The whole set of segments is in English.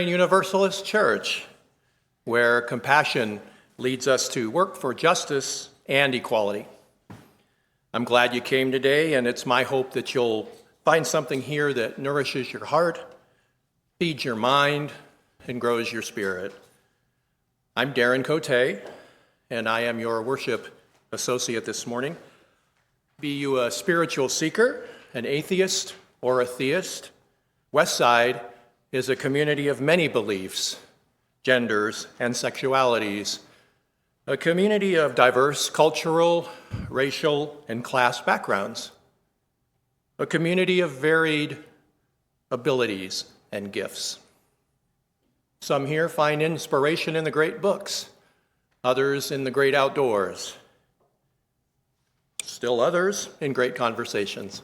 Universalist Church, where compassion leads us to work for justice and equality. I'm glad you came today, and it's my hope that you'll find something here that nourishes your heart, feeds your mind, and grows your spirit. I'm Darren Cote, and I am your worship associate this morning. Be you a spiritual seeker, an atheist, or a theist, Westside is a community of many beliefs, genders, and sexualities, a community of diverse cultural, racial, and class backgrounds, a community of varied abilities and gifts. Some here find inspiration in the great books, others in the great outdoors, still others in great conversations.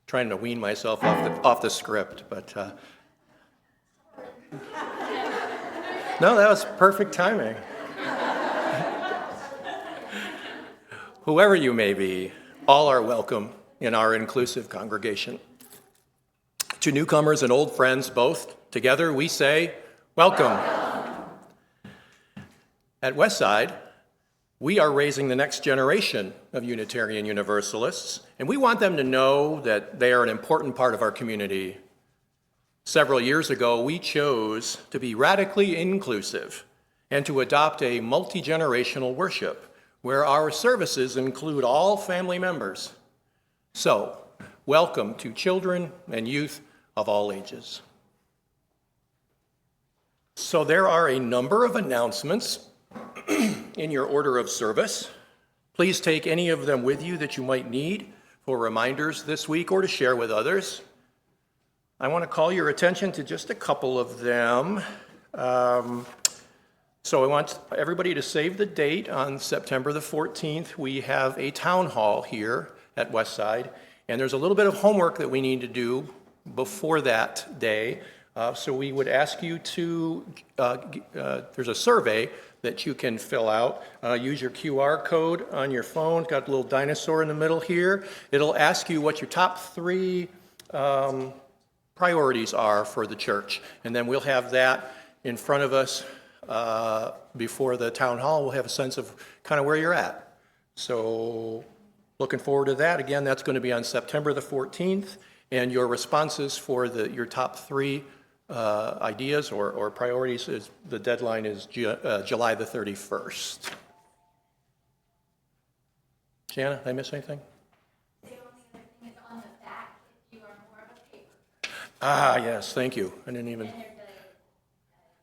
Trying to wean myself off the script, but no, that was perfect timing. Whoever you may be, all are welcome in our inclusive congregation. To newcomers and old friends both, together we say, welcome. At Westside, we are raising the next generation of Unitarian Universalists, and we want them to know that they are an important part of our community. Several years ago, we chose to be radically inclusive and to adopt a multi-generational worship where our services include all family members. So, welcome to children and youth of all ages. So there are a number of announcements in your order of service. Please take any of them with you that you might need for reminders this week or to share with others. I want to call your attention to just a couple of them. So I want everybody to save the date. On September the 14th, we have a town hall here at Westside, and there's a little bit of homework that we need to do before that day. So we would ask you to, there's a survey that you can fill out. Use your QR code on your phone. Got a little dinosaur in the middle here. It'll ask you what your top 3 priorities are for the church. And then we'll have that in front of us before the town hall. We'll have a sense of kind of where you're at. So looking forward to that. Again, that's going to be on September the 14th. And your responses for your top 3 ideas or priorities, the deadline is July the 31st. Jana, did I miss anything? The only other thing is on the back, if you are more of a paper. Ah, yes, thank you. I didn't even.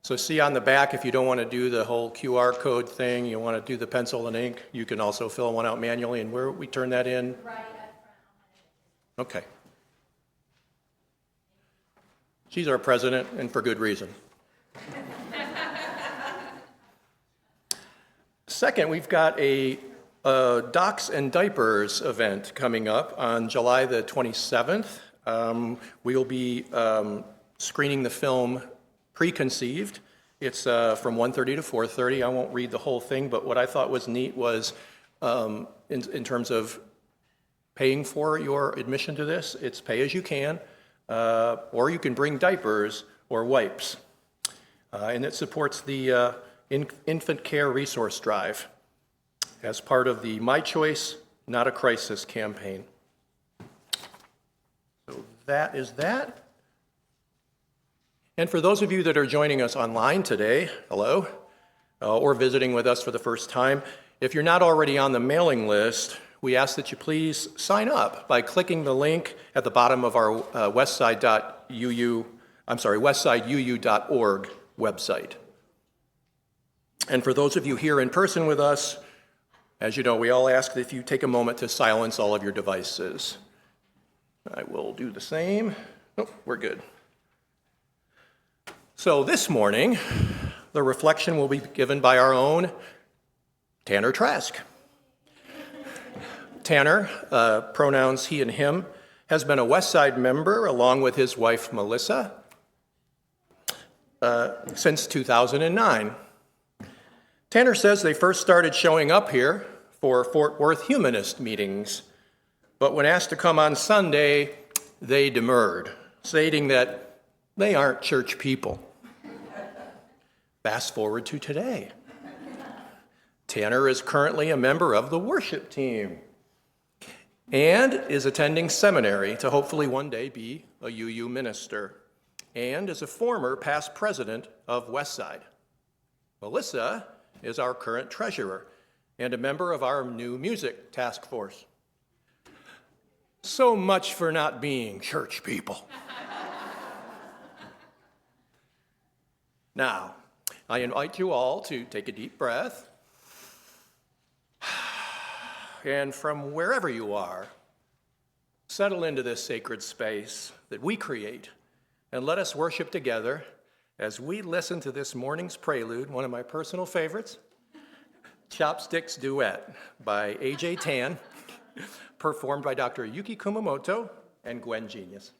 So see on the back, if you don't want to do the whole QR code thing, you want to do the pencil and ink, you can also fill one out manually. And where we turn that in? Right up front. Okay. She's our president, and for good reason. Second, we've got a Docs and Diapers event coming up on July the 27th. We'll be screening the film Preconceived. It's from 1:30 to 4:30. I won't read the whole thing, but what I thought was neat was in terms of paying for your admission to this, it's pay as you can. Or you can bring diapers or wipes. And it supports the Infant Care Resource Drive as part of the My Choice, Not a Crisis campaign. So that is that. And for those of you that are joining us online today, hello, or visiting with us for the first time, if you're not already on the mailing list, we ask that you please sign up by clicking the link at the bottom of our westsideu.org website. And for those of you here in person with us, as you know, we all ask that if you take a moment to silence all of your devices. I will do the same. Nope, we're good. So this morning, the reflection will be given by our own Tanner Trask. Tanner, pronouns he and him, has been a Westside member along with his wife Melissa since 2009. Tanner says they first started showing up here for Fort Worth humanist meetings, but when asked to come on Sunday, they demurred, stating that They aren't church people. Fast forward to today. Tanner is currently a member of the worship team and is attending seminary to hopefully one day be a UU minister, and is a former past president of Westside. Melissa is our current treasurer and a member of our new music task force. So much for not being church people. Now, I invite you all to take a deep breath, and from wherever you are, settle into this sacred space that we create, and let us worship together as we listen to this morning's prelude, one of my personal favorites, Chopsticks Duet by A.J. Tan, performed by Dr. Yuki Kumamoto and Gwen Genius.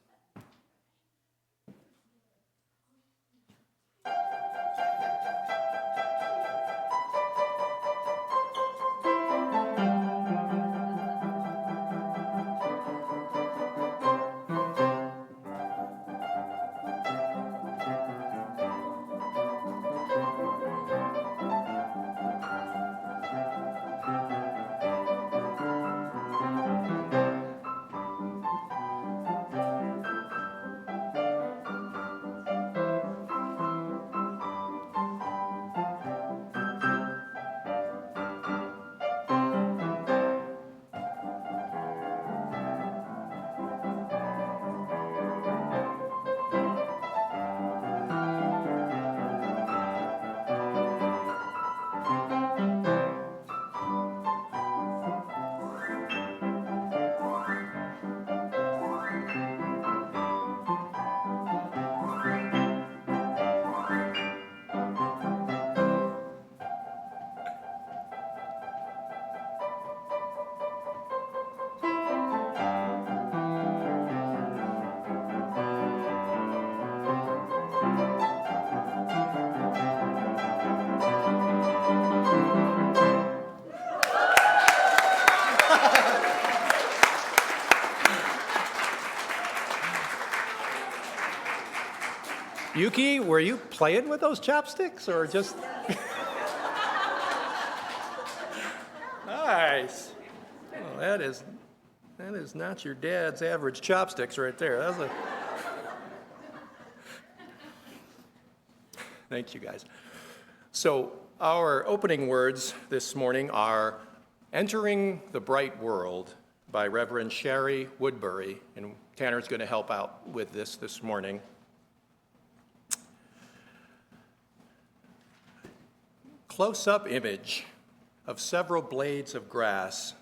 Yuki, were you playing with those chopsticks or just? Nice. Well, that is not your dad's average chopsticks right there. Thank you, guys. So our opening words this morning are "Entering the Bright World" by Reverend Sherry Woodbury, and Tanner's going to help out with this morning. Close-up image of several blades of grass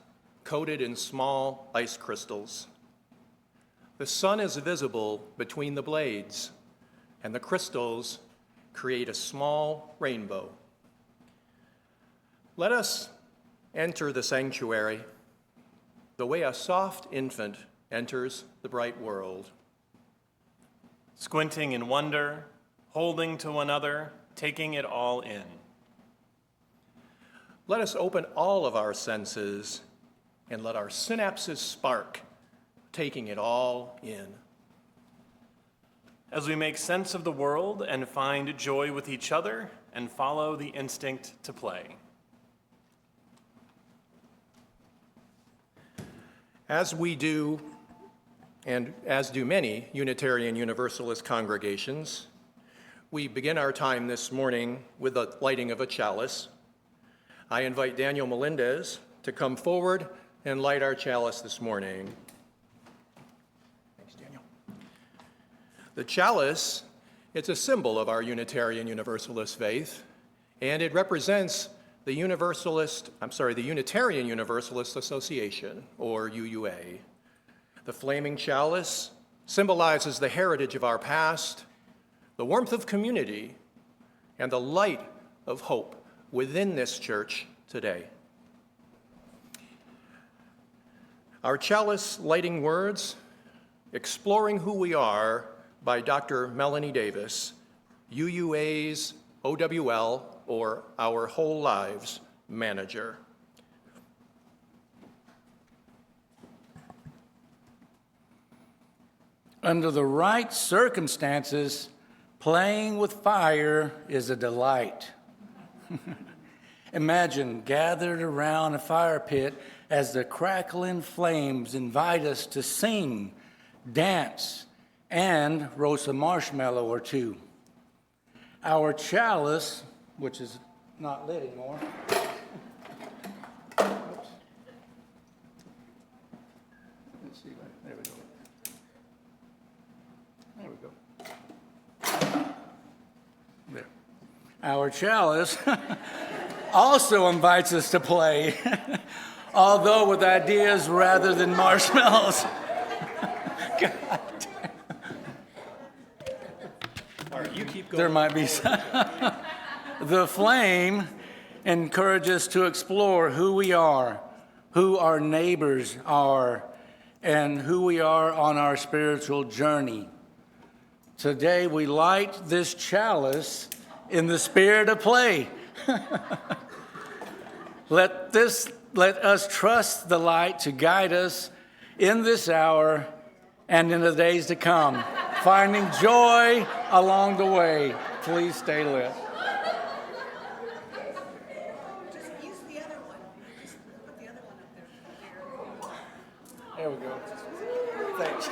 coated in small ice crystals. The sun is visible between the blades, and the crystals create a small rainbow. Let us enter the sanctuary the way a soft infant enters the bright world. Squinting in wonder, holding to one another, taking it all in. Let us open all of our senses and let our synapses spark, taking it all in. As we make sense of the world and find joy with each other and follow the instinct to play. As we do, and as do many Unitarian Universalist congregations, we begin our time this morning with the lighting of a chalice. I invite Daniel Melendez to come forward and light our chalice this morning. Thanks, Daniel. The chalice, it's a symbol of our Unitarian Universalist faith, and it represents the Unitarian Universalist Association, or UUA. The flaming chalice symbolizes the heritage of our past, the warmth of community, and the light of hope within this church today. Our chalice lighting words, Exploring Who We Are by Dr. Melanie Davis, UUA's OWL, or Our Whole Lives Manager. Under the right circumstances, playing with fire is a delight. Imagine gathered around a fire pit as the crackling flames invite us to sing, dance, and roast a marshmallow or two. Our chalice, which is not lit anymore. Oops. Let's see, there we go. There we go. There. Our chalice also invites us to play, although with ideas rather than marshmallows. God. All right, you keep going. There might be some. The flame encourages us to explore who we are, who our neighbors are, and who we are on our spiritual journey. Today we light this chalice in the spirit of play. Let us trust the light to guide us in this hour and in the days to come, finding joy along the way. Please stay lit. Just use the other one. Just put the other one up there. There we go. Thanks.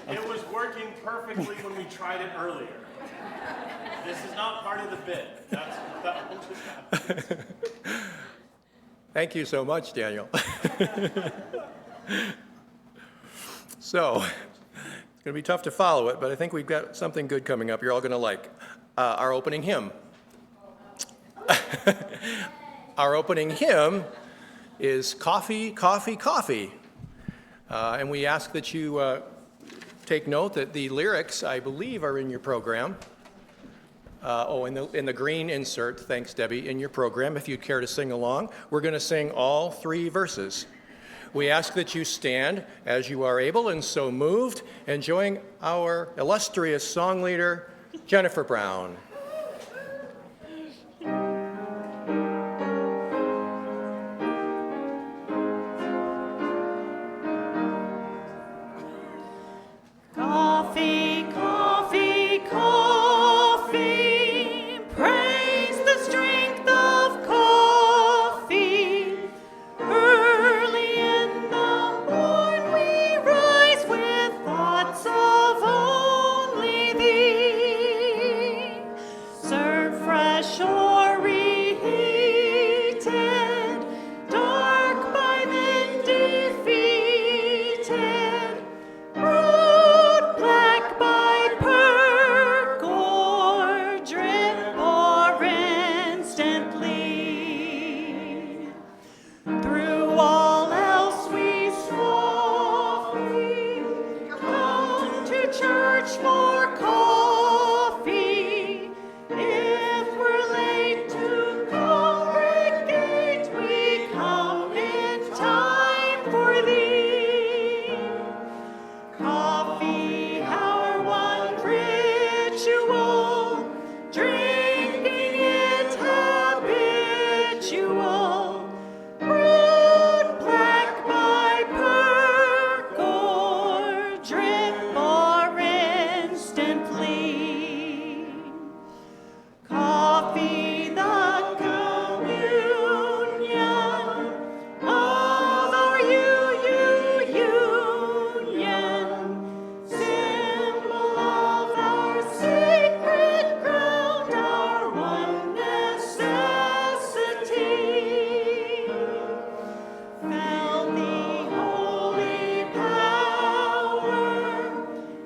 It was working perfectly when we tried it earlier. This is not part of the bit. That will just happen. Thank you so much, Daniel. So, it's going to be tough to follow it, but I think we've got something good coming up you're all going to like. Our opening hymn. Our opening hymn is Coffee, Coffee, Coffee. And we ask that you take note that the lyrics, I believe, are in your program. In the green insert, thanks Debbie, in your program, if you'd care to sing along. We're going to sing all 3 verses. We ask that you stand as you are able and so moved, and join our illustrious song leader, Jennifer Brown. Coffee, coffee, coffee. Praise the strength of coffee. Early in the morn we rise with thoughts of only thee. Serve fresh or reheated, dark by then defeated. Brewed black by perk or drip or instantly. Through all else we softly come to church for coffee. If we're late to congregate, we come in time for thee. Coffee, our one ritual, drinking it habitual, brewed black by perk or drip or instantly. Coffee, the communion of our union, symbol of our sacred ground, our one necessity. Felt the holy power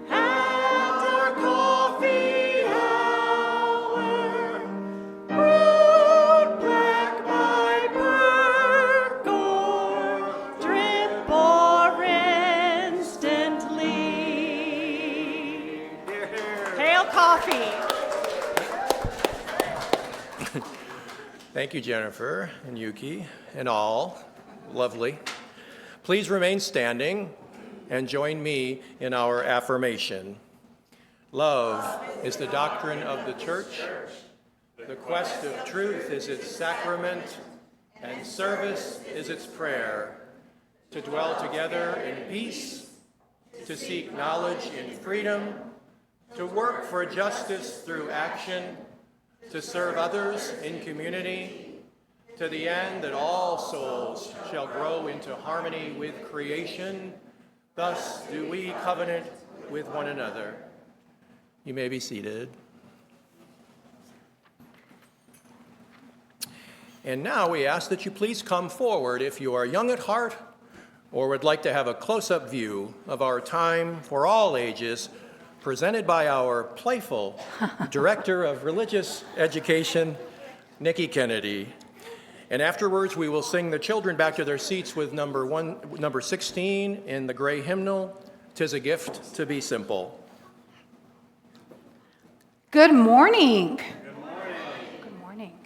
at our coffee hour. Brewed black by perk or drip or instantly. Hail coffee! Thank you, Jennifer and Yuki and all. Lovely. Please remain standing and join me in our affirmation. Love is the doctrine of the church. The quest of truth is its sacrament, and service is its prayer, to dwell together in peace, to seek knowledge in freedom, to work for justice through action, to serve others in community, to the end that all souls shall grow into harmony with creation. Thus do we covenant with one another. You may be seated. And now we ask that you please come forward if you are young at heart or would like to have a close-up view of our time for all ages, presented by our playful Director of Religious Education, Nikki Kennedy. And afterwards, we will sing the children back to their seats with number 16 in the gray hymnal, "'Tis a Gift to Be Simple." Good morning. Good morning. Good morning.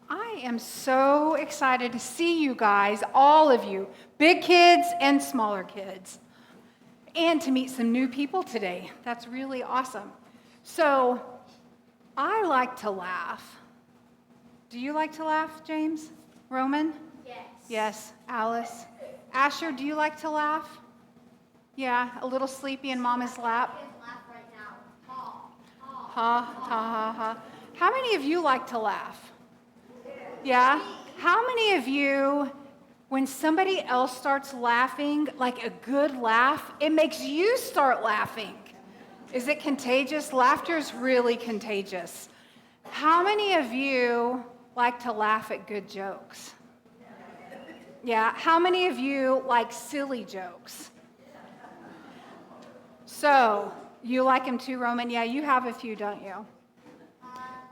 I am so excited to see you guys, all of you, big kids and smaller kids, and to meet some new people today. That's really awesome. So, I like to laugh. Do you like to laugh, James? Roman? Yes. Yes. Alice? Asher, do you like to laugh? Yeah, a little sleepy in Mama's lap. Kids laugh right now. Ha, ha. Ha, ha, ha, ha. How many of you like to laugh? Yeah? How many of you, when somebody else starts laughing, like a good laugh, it makes you start laughing? Is it contagious? Laughter is really contagious. How many of you like to laugh at good jokes? Yeah? How many of you like silly jokes? So, you like them too, Roman? Yeah, you have a few, don't you?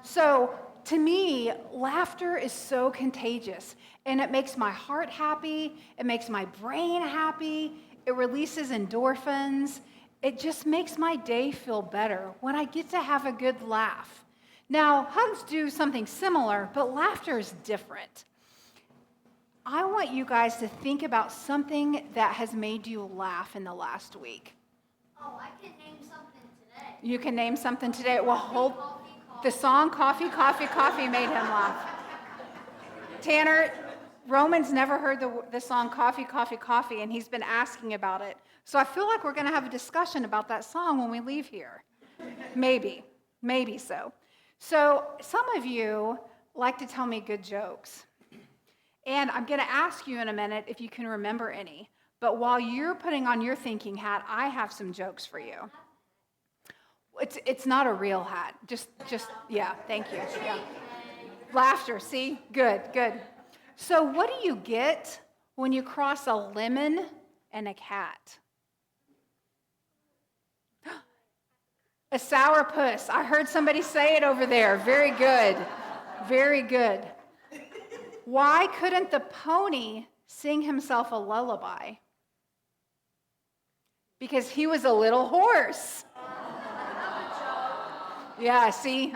So, to me, laughter is so contagious, and it makes my heart happy, it makes my brain happy, it releases endorphins, it just makes my day feel better when I get to have a good laugh. Now, hugs do something similar, but laughter is different. I want you guys to think about something that has made you laugh in the last week. Oh, I can name something today. You can name something today. Well, hold the song Coffee, Coffee, Coffee made him laugh. Tanner, Roman's never heard the song Coffee, Coffee, Coffee, and he's been asking about it. So I feel like we're going to have a discussion about that song when we leave here. Maybe so. So some of you like to tell me good jokes. And I'm going to ask you in a minute if you can remember any. But while you're putting on your thinking hat, I have some jokes for you. It's not a real hat. Just yeah, thank you. Yeah. Laughter, see? Good. So what do you get when you cross a lemon and a cat? A sourpuss. I heard somebody say it over there. Very good. Very good. Why couldn't the pony sing himself a lullaby? Because he was a little horse. Yeah, see?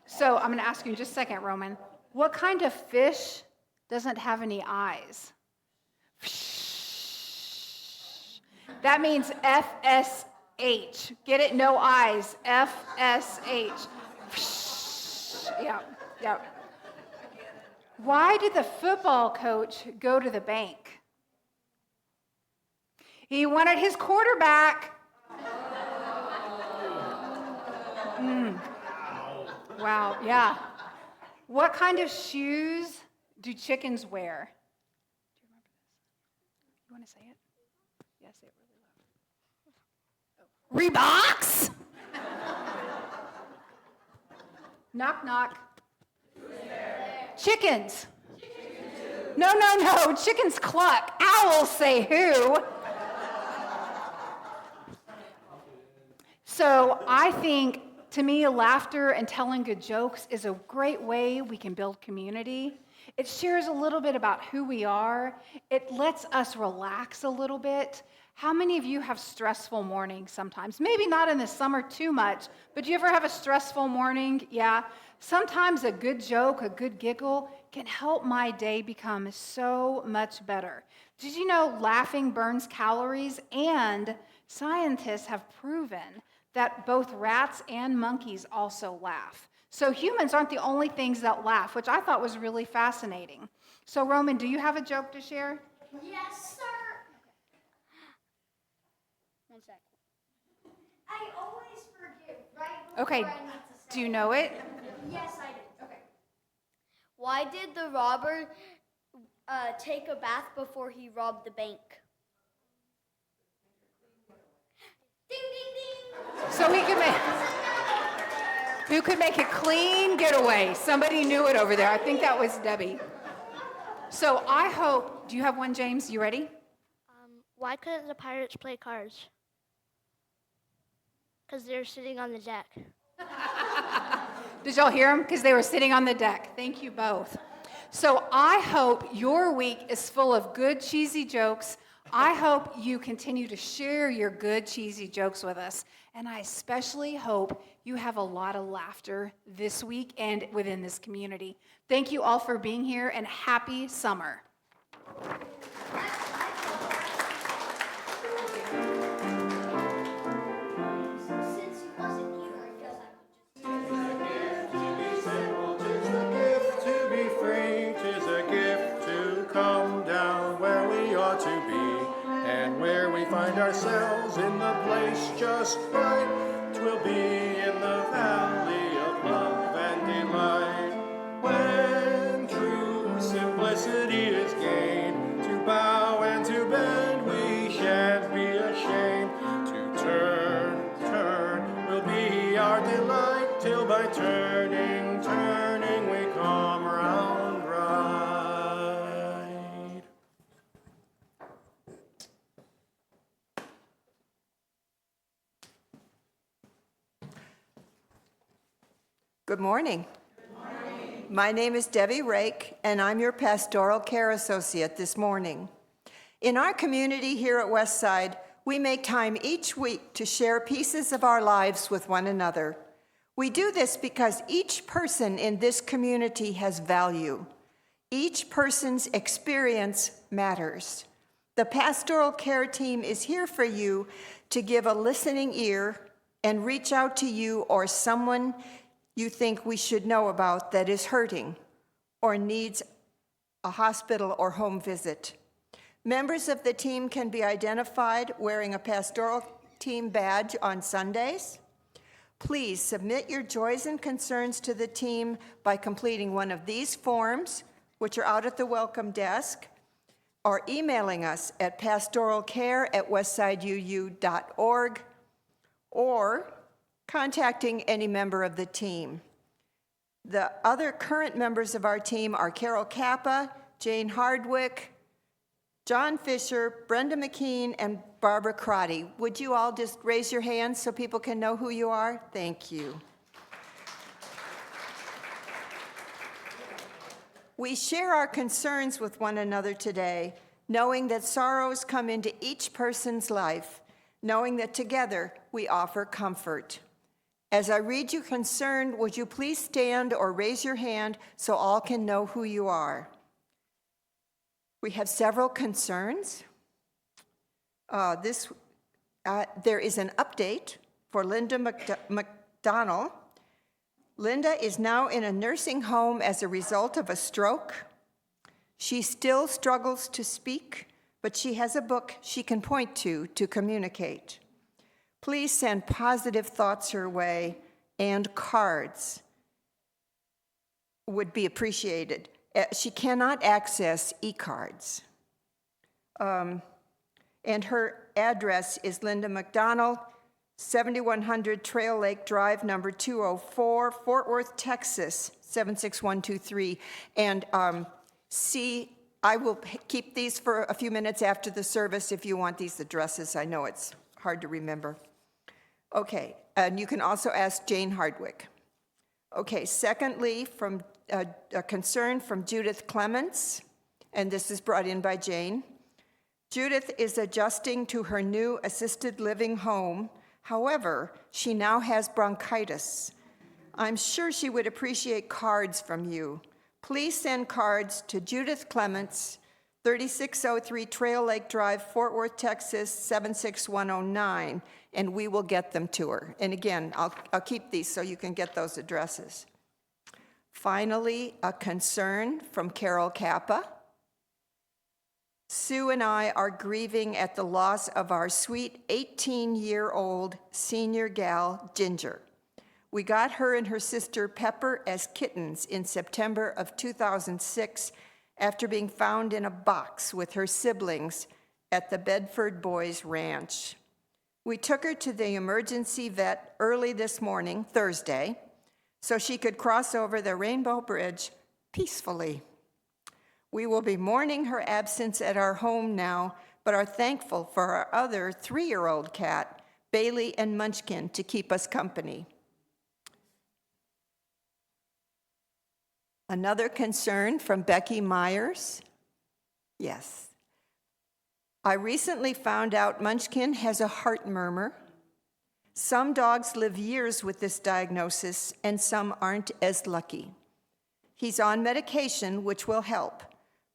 So I'm going to ask you in just a second, Roman. What kind of fish doesn't have any eyes? That means FSH. Get it? No eyes. FSH. Yeah. Why did the football coach go to the bank? He wanted his quarterback. Wow, yeah. What kind of shoes do chickens wear? Do you remember this? You want to say it? Yeah, say it really loud. Reeboks? Knock, knock. Chickens. No. Chickens cluck. Owls say who. So I think, to me, laughter and telling good jokes is a great way we can build community. It shares a little bit about who we are. It lets us relax a little bit. How many of you have stressful mornings sometimes? Maybe not in the summer too much, but do you ever have a stressful morning? Yeah. Sometimes a good joke, a good giggle can help my day become so much better. Did you know laughing burns calories? And scientists have proven that both rats and monkeys also laugh. So humans aren't the only things that laugh, which I thought was really fascinating. So Roman, do you have a joke to share? Yes, sir. One sec. I always forget right before Okay, I need to say do you know it? Yes, I do. Okay. Why did the robber take a bath before he robbed the bank? Ding, ding, ding. So he could make, who could make a clean getaway? Somebody knew it over there. I think that was Debbie. So I hope, do you have one, James? You ready? Why couldn't the pirates play cards? Because they're sitting on the deck. Did y'all hear them? Because they were sitting on the deck. Thank you both. So I hope your week is full of good, cheesy jokes. I hope you continue to share your good, cheesy jokes with us. And I especially hope you have a lot of laughter this week and within this community. Thank you all for being here, and happy summer. Since he wasn't here, I guess To be free, 'tis a gift to come down where we ought to be, and where we find ourselves in the place just right. 'Twill be in the valley of love and delight, when true simplicity is gained. To bow and to bend, we shan't be ashamed. To turn will be our delight, till by turning we come round right. Good morning. My name is Debbie Rake, and I'm your pastoral care associate this morning. In our community here at Westside, we make time each week to share pieces of our lives with one another. We do this because each person in this community has value. Each person's experience matters. The pastoral care team is here for you to give a listening ear and reach out to you or someone you think we should know about that is hurting or needs a hospital or home visit. Members of the team can be identified wearing a pastoral team badge on Sundays. Please submit your joys and concerns to the team by completing one of these forms, which are out at the welcome desk, or emailing us at pastoralcare@westsideuu.org, or contacting any member of the team. The other current members of our team are Carol Kappa, Jane Hardwick, John Fisher, Brenda McKean, and Barbara Crotty. Would you all just raise your hands so people can know who you are? Thank you. We share our concerns with one another today, knowing that sorrows come into each person's life, knowing that together we offer comfort. As I read your concern, would you please stand or raise your hand so all can know who you are? We have several concerns. There is an update for Linda McDonald. Linda is now in a nursing home as a result of a stroke. She still struggles to speak, but she has a book she can point to communicate. Please send positive thoughts her way, and cards would be appreciated. She cannot access e-cards. And her address is Linda McDonald, 7100 Trail Lake Drive, number 204, Fort Worth, Texas, 76123. And I will keep these for a few minutes after the service if you want these addresses. I know it's hard to remember. Okay, and you can also ask Jane Hardwick. Okay, secondly, from a concern from Judith Clements, and this is brought in by Jane. Judith is adjusting to her new assisted living home. However, she now has bronchitis. I'm sure she would appreciate cards from you. Please send cards to Judith Clements, 3603 Trail Lake Drive, Fort Worth, Texas, 76109, and we will get them to her. And again, I'll keep these so you can get those addresses. Finally, a concern from Carol Kappa. Sue and I are grieving at the loss of our sweet 18-year-old senior gal, Ginger. We got her and her sister Pepper as kittens in September of 2006 after being found in a box with her siblings at the Bedford Boys Ranch. We took her to the emergency vet early this morning, Thursday, so she could cross over the Rainbow Bridge peacefully. We will be mourning her absence at our home now, but are thankful for our other 3-year-old cat, Bailey and Munchkin, to keep us company. Another concern from Becky Myers. Yes. I recently found out Munchkin has a heart murmur. Some dogs live years with this diagnosis, and some aren't as lucky. He's on medication, which will help.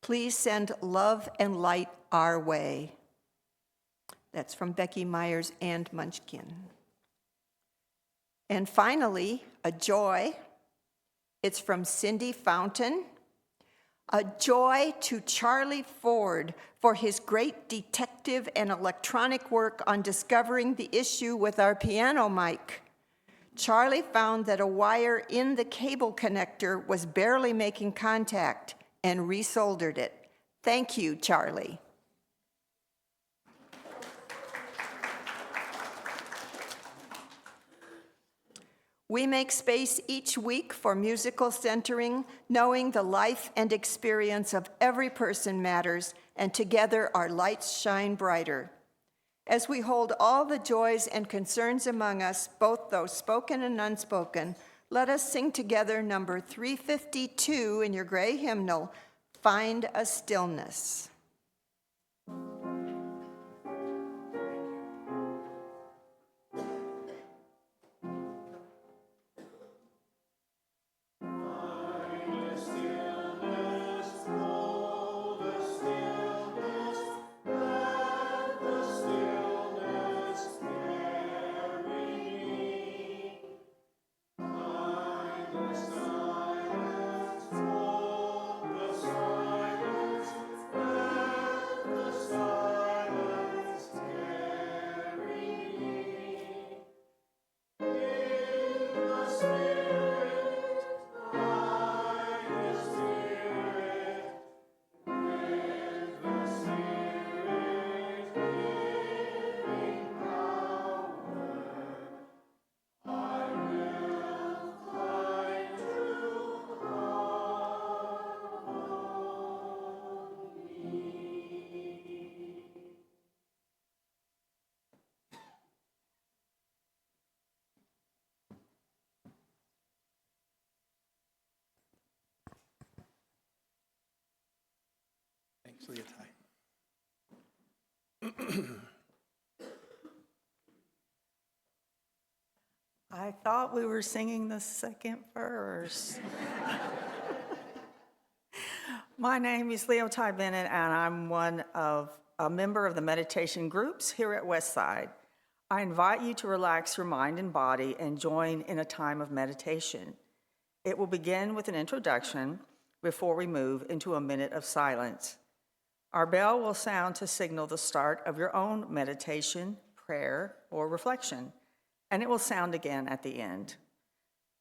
Please send love and light our way. That's from Becky Myers and Munchkin. And finally, a joy. It's from Cindy Fountain. A joy to Charlie Ford for his great detective and electronic work on discovering the issue with our piano mic. Charlie found that a wire in the cable connector was barely making contact and resoldered it. Thank you, Charlie. We make space each week for musical centering, knowing the life and experience of every person matters, and together our lights shine brighter. As we hold all the joys and concerns among us, both those spoken and unspoken, let us sing together number 352 in your gray hymnal, Find a Stillness. Thanks, Leotai. I thought we were singing the second verse. My name is Leotai Bennett, and I'm a member of the meditation groups here at Westside. I invite you to relax your mind and body and join in a time of meditation. It will begin with an introduction before we move into a minute of silence. Our bell will sound to signal the start of your own meditation, prayer, or reflection, and it will sound again at the end.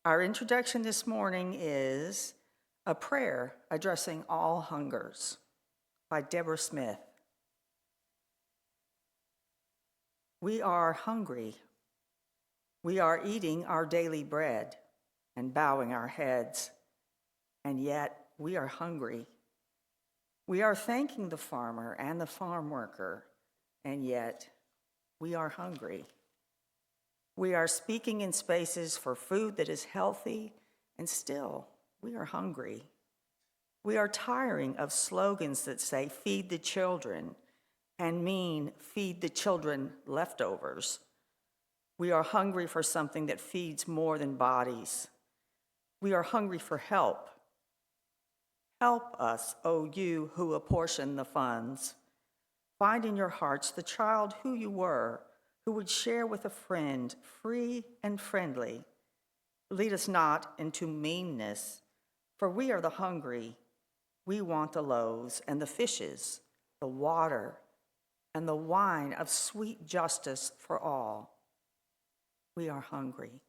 Our introduction this morning is A Prayer Addressing All Hungers by Deborah Smith. We are hungry. We are eating our daily bread and bowing our heads, and yet we are hungry. We are thanking the farmer and the farm worker, and yet we are hungry. We are speaking in spaces for food that is healthy, and still we are hungry. We are tiring of slogans that say, feed the children, and mean feed the children leftovers. We are hungry for something that feeds more than bodies. We are hungry for help. Help us, O you who apportion the funds. Find in your hearts the child who you were, who would share with a friend, free and friendly. Lead us not into meanness, for we are the hungry. We want the loaves and the fishes, the water, and the wine of sweet justice for all. We are hungry.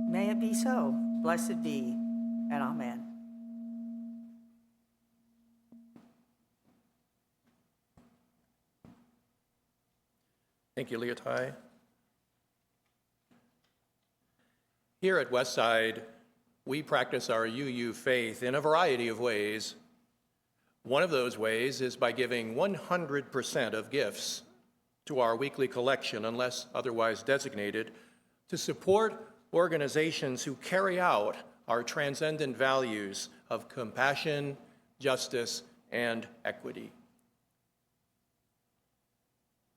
May it be so. Blessed be, and amen. Thank you, Leotai. Here at Westside, we practice our UU faith in a variety of ways. One of those ways is by giving 100% of gifts to our weekly collection, unless otherwise designated, to support organizations who carry out our transcendent values of compassion, justice, and equity.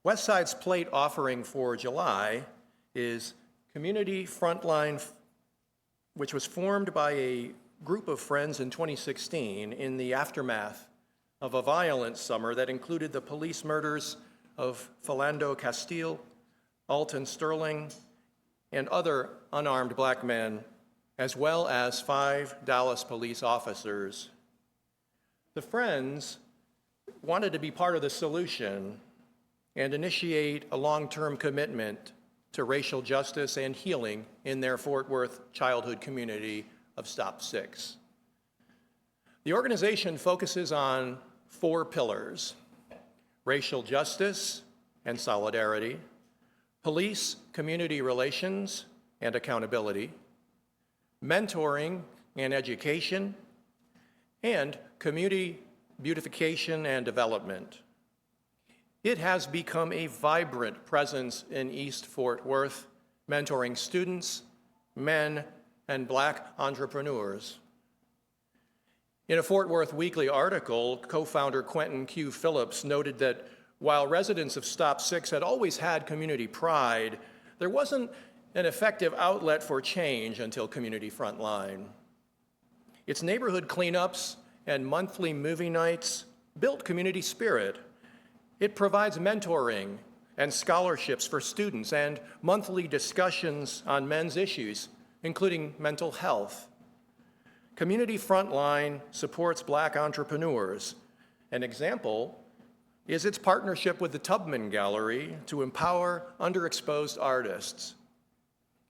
Westside's plate offering for July is Community Frontline, which was formed by a group of friends in 2016 in the aftermath of a violent summer that included the police murders of Philando Castile, Alton Sterling, and other unarmed black men, as well as 5 Dallas police officers. The Friends wanted to be part of the solution and initiate a long-term commitment to racial justice and healing in their Fort Worth childhood community of Stop 6. The organization focuses on 4 pillars: racial justice and solidarity, police community relations and accountability, mentoring and education, and community beautification and development. It has become a vibrant presence in East Fort Worth, mentoring students, men, and black entrepreneurs. In a Fort Worth Weekly article, co-founder Quentin Q. Phillips noted that while residents of Stop 6 had always had community pride, there wasn't an effective outlet for change until Community Frontline. Its neighborhood cleanups and monthly movie nights built community spirit. It provides mentoring and scholarships for students and monthly discussions on men's issues, including mental health. Community Frontline supports black entrepreneurs. An example is its partnership with the Tubman Gallery to empower underexposed artists.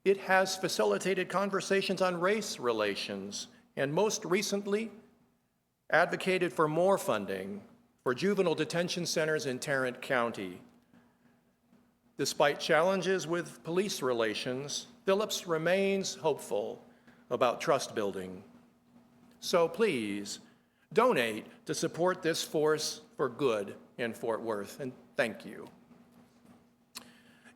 It has facilitated conversations on race relations, and most recently, advocated for more funding for juvenile detention centers in Tarrant County. Despite challenges with police relations, Phillips remains hopeful about trust building. So please, donate to support this force for good in Fort Worth, and thank you.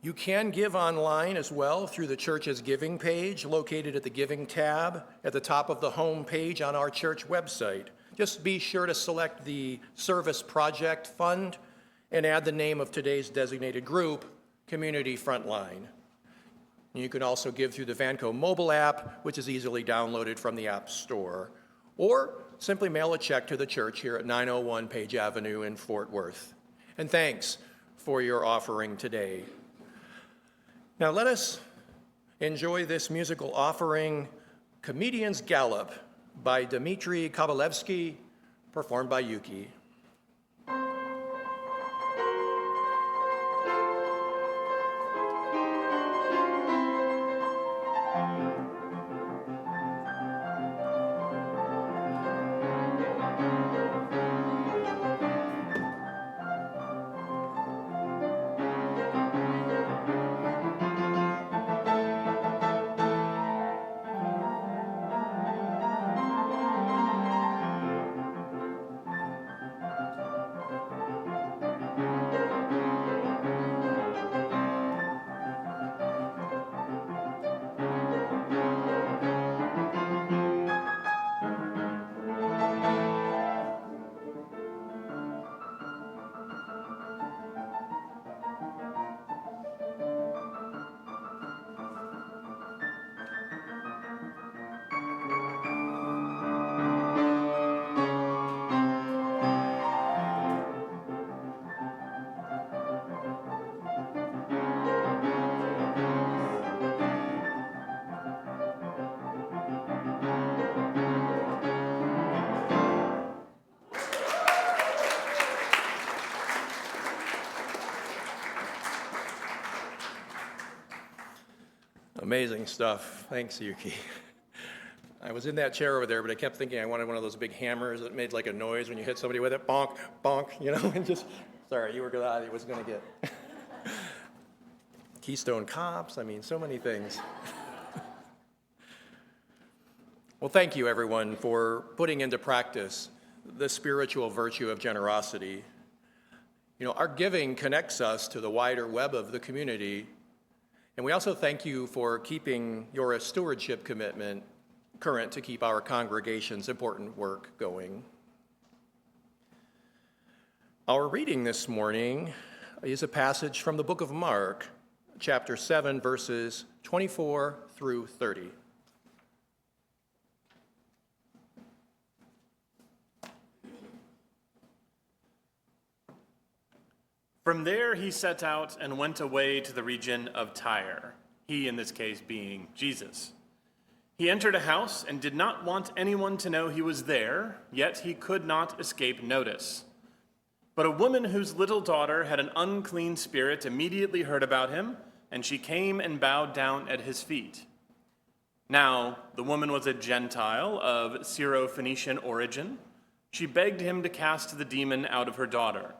You can give online as well through the church's giving page, located at the Giving tab at the top of the home page on our church website. Just be sure to select the Service Project Fund and add the name of today's designated group, Community Frontline. You can also give through the Vanco mobile app, which is easily downloaded from the App Store, or simply mail a check to the church here at 901 Page Avenue in Fort Worth. And thanks for your offering today. Now let us enjoy this musical offering, Comedian's Gallop by Dmitry Kabalevsky, performed by Yuki. Amazing stuff. Thanks, Yuki. I was in that chair over there, but I kept thinking I wanted one of those big hammers that made like a noise when you hit somebody with it, bonk, bonk, and just, sorry, you were gonna, I was gonna get. Keystone Cops, I mean, so many things. Well, thank you, everyone, for putting into practice the spiritual virtue of generosity. Our giving connects us to the wider web of the community, and we also thank you for keeping your stewardship commitment current to keep our congregation's important work going. Our reading this morning is a passage from the book of Mark, chapter 7, verses 24 through 30. From there he set out and went away to the region of Tyre, he in this case being Jesus. He entered a house and did not want anyone to know he was there, yet he could not escape notice. But a woman whose little daughter had an unclean spirit immediately heard about him, and she came and bowed down at his feet. Now, the woman was a Gentile of Syro-Phoenician origin. She begged him to cast the demon out of her daughter.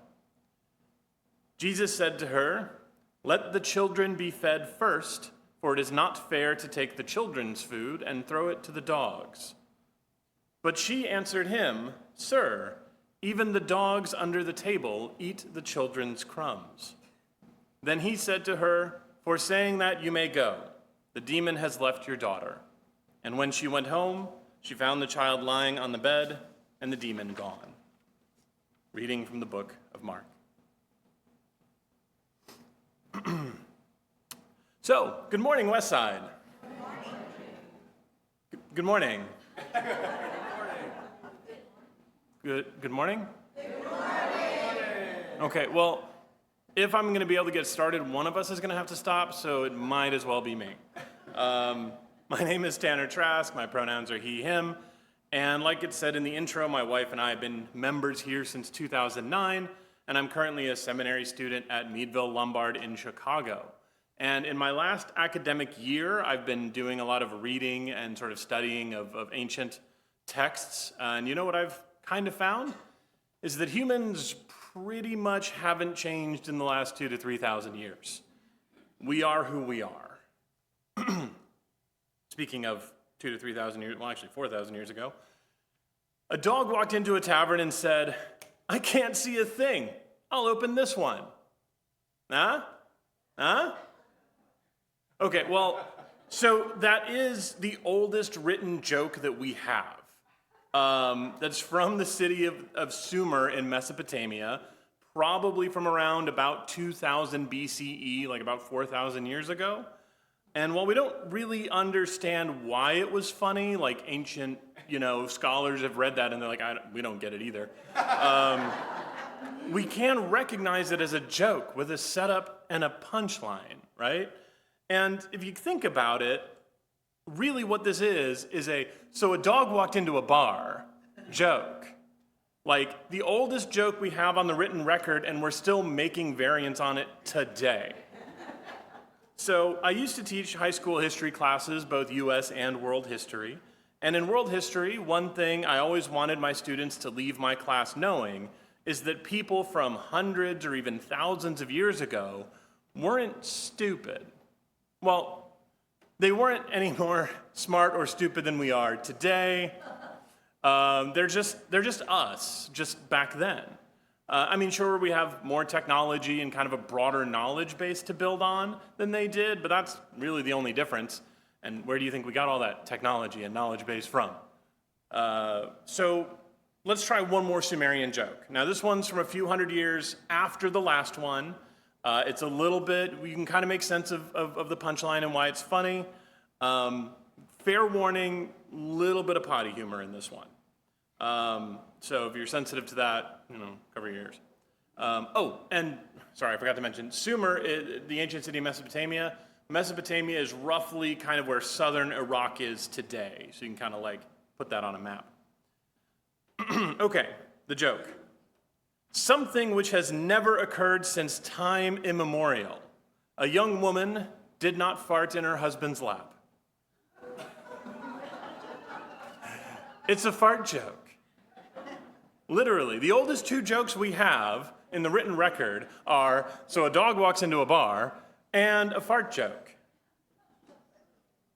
Jesus said to her, "Let the children be fed first, for it is not fair to take the children's food and throw it to the dogs." But she answered him, "Sir, even the dogs under the table eat the children's crumbs." Then he said to her, "For saying that, you may go. The demon has left your daughter." And when she went home, she found the child lying on the bed and the demon gone. Reading from the book of Mark. So, good morning, Westside. Good morning. Good morning? Okay, well, if I'm going to be able to get started, one of us is going to have to stop, so it might as well be me. My name is Tanner Trask. My pronouns are he, him. And like it said in the intro, my wife and I have been members here since 2009, and I'm currently a seminary student at Meadville Lombard in Chicago. And in my last academic year, I've been doing a lot of reading and sort of studying of ancient texts. And you know what I've kind of found? Is that humans pretty much haven't changed in the last 2,000 to 3,000 years. We are who we are. Speaking of 2,000 to 3,000 years, well, actually 4,000 years ago, a dog walked into a tavern and said, "I can't see a thing. I'll open this one." Huh? Okay, well, so that is the oldest written joke that we have. That's from the city of Sumer in Mesopotamia, probably from around about 2000 BCE, like about 4,000 years ago. And while we don't really understand why it was funny, like ancient, scholars have read that and they're like, we don't get it either. We can recognize it as a joke with a setup and a punchline, right? And if you think about it, really what this is so a dog walked into a bar joke. Like the oldest joke we have on the written record, and we're still making variants on it today. So I used to teach high school history classes, both US and world history. And in world history, one thing I always wanted my students to leave my class knowing is that people from hundreds or even thousands of years ago weren't stupid. Well, they weren't any more smart or stupid than we are today. They're just us, just back then. Sure, we have more technology and kind of a broader knowledge base to build on than they did, but that's really the only difference. And where do you think we got all that technology and knowledge base from? So let's try one more Sumerian joke. Now, this one's from a few hundred years after the last one. It's a little bit, you can kind of make sense of the punchline and why it's funny. Fair warning, little bit of potty humor in this one. So if you're sensitive to that, cover your ears. And sorry, I forgot to mention, Sumer, the ancient city of Mesopotamia. Mesopotamia is roughly kind of where southern Iraq is today. So you can kind of like put that on a map. Okay, the joke. Something which has never occurred since time immemorial. A young woman did not fart in her husband's lap. It's a fart joke. Literally, the oldest two jokes we have in the written record are, so a dog walks into a bar, and a fart joke.